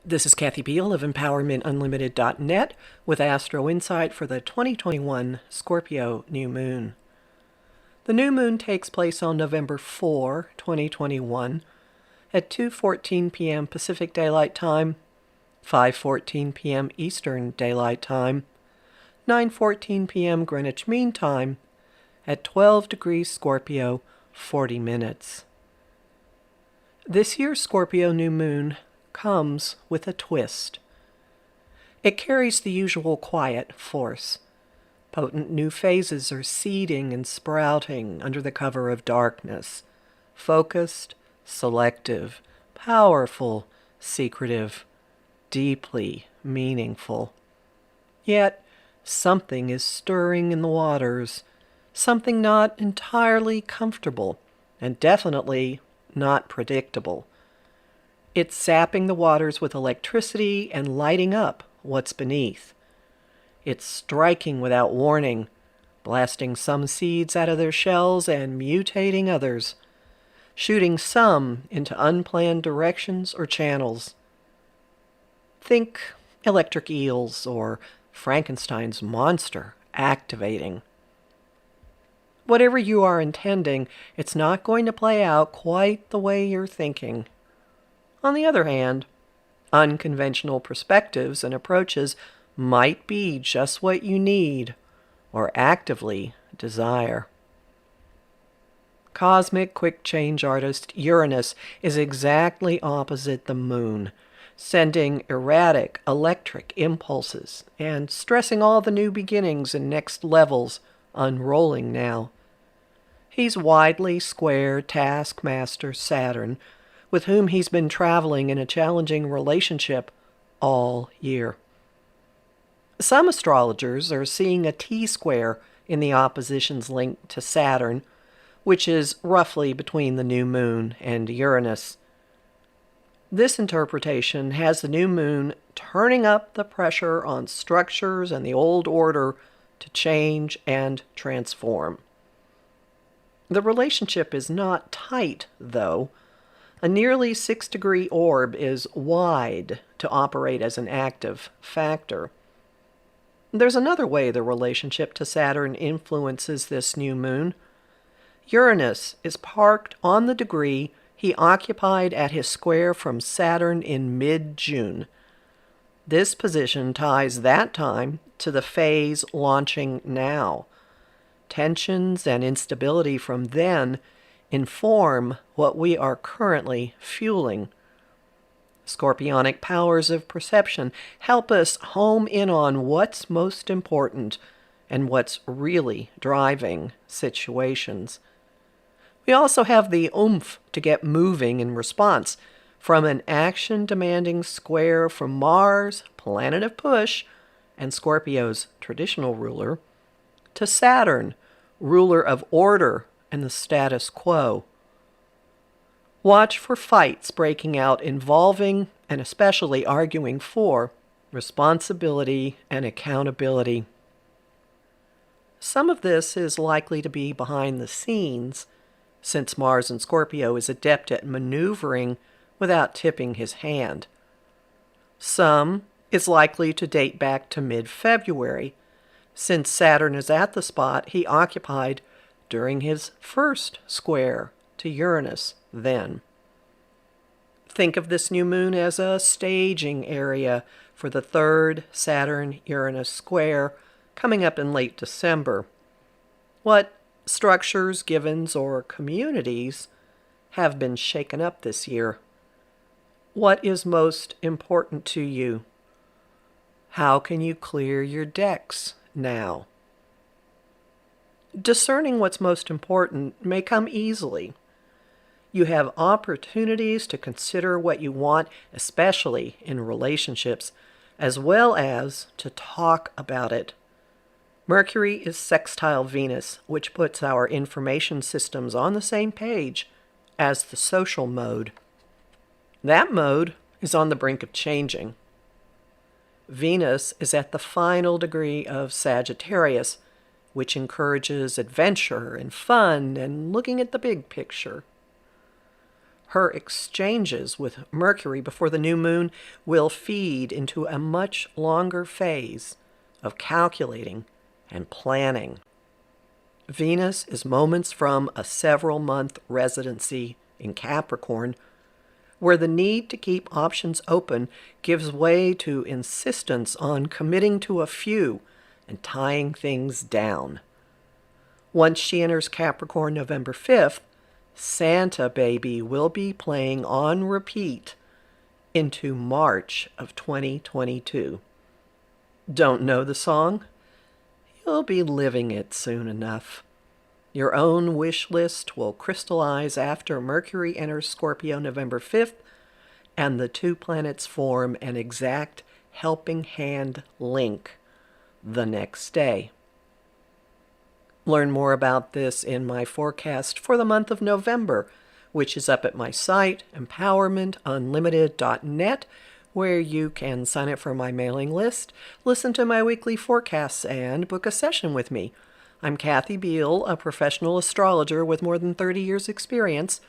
This is Kathy Biehl of EmpowermentUnlimited.net with Astro-Insight for the 2021 Scorpio New Moon. The new moon takes place on November 4, 2021 at 2:14 p.m. Pacific Daylight Time, 5:14 p.m. Eastern Daylight Time, 9:14 p.m. Greenwich Mean Time at 12 degrees Scorpio, 40 minutes. This year's Scorpio New Moon comes with a twist. It carries the usual quiet force. Potent new phases are seeding and sprouting under the cover of darkness. Focused, selective, powerful, secretive, deeply meaningful. Yet, something is stirring in the waters, something not entirely comfortable, and definitely not predictable. It's sapping the waters with electricity and lighting up what's beneath. It's striking without warning, blasting some seeds out of their shells and mutating others, shooting some into unplanned directions or channels. Think electric eels or Frankenstein's monster activating. Whatever you are intending, it's not going to play out quite the way you're thinking. On the other hand, unconventional perspectives and approaches might be just what you need or actively desire. Cosmic quick change artist Uranus is exactly opposite the moon, sending erratic electric impulses and stressing all the new beginnings and next levels unrolling now. He's widely square taskmaster Saturn, with whom he's been traveling in a challenging relationship all year. Some astrologers are seeing a T-square in the opposition's link to Saturn, which is roughly between the new moon and Uranus. This interpretation has the new moon turning up the pressure on structures and the old order to change and transform. The relationship is not tight, though. A nearly 6-degree orb is wide to operate as an active factor. There's another way the relationship to Saturn influences this new moon. Uranus is parked on the degree he occupied at his square from Saturn in mid-June. This position ties that time to the phase launching now. Tensions and instability from then inform what we are currently fueling. Scorpionic powers of perception help us home in on what's most important and what's really driving situations. We also have the oomph to get moving in response from an action-demanding square from Mars, planet of push, and Scorpio's traditional ruler, to Saturn, ruler of order and the status quo. Watch for fights breaking out involving, and especially arguing for, responsibility and accountability. Some of this is likely to be behind the scenes, since Mars in Scorpio is adept at maneuvering without tipping his hand. Some is likely to date back to mid-February, since Saturn is at the spot he occupied during his first square to Uranus then. Think of this new moon as a staging area for the third Saturn-Uranus square coming up in late December. What structures, givens, or communities have been shaken up this year? What is most important to you? How can you clear your decks now? Discerning what's most important may come easily. You have opportunities to consider what you want, especially in relationships, as well as to talk about it. Mercury is sextile Venus, which puts our information systems on the same page as the social mode. That mode is on the brink of changing. Venus is at the final degree of Sagittarius, which encourages adventure and fun and looking at the big picture. Her exchanges with Mercury before the new moon will feed into a much longer phase of calculating and planning. Venus is moments from a several-month residency in Capricorn, where the need to keep options open gives way to insistence on committing to a few and tying things down. Once she enters Capricorn November 5th, Santa Baby will be playing on repeat into March of 2022. Don't know the song? You'll be living it soon enough. Your own wish list will crystallize after Mercury enters Scorpio November 5th, and the two planets form an exact helping hand link the next day. Learn more about this in my forecast for the month of November, which is up at my site, empowermentunlimited.net, where you can sign up for my mailing list, listen to my weekly forecasts, and book a session with me. I'm Kathy Biehl, a professional astrologer with more than 30 years' experience.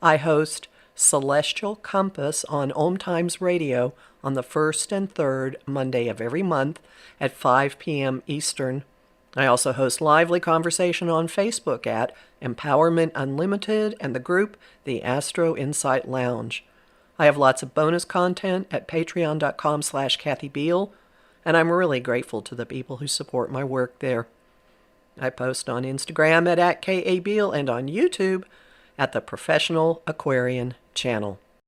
I host Celestial Compass on Om Times Radio on the first and third Monday of every month at 5 p.m. Eastern. I also host lively conversation on Facebook at Empowerment Unlimited and the group The Astro-Insight Lounge. I have lots of bonus content at patreon.com/Kathy Biehl, and I'm really grateful to the people who support my work there. I post on Instagram at @KABiehl and on YouTube at the Professional Aquarian channel.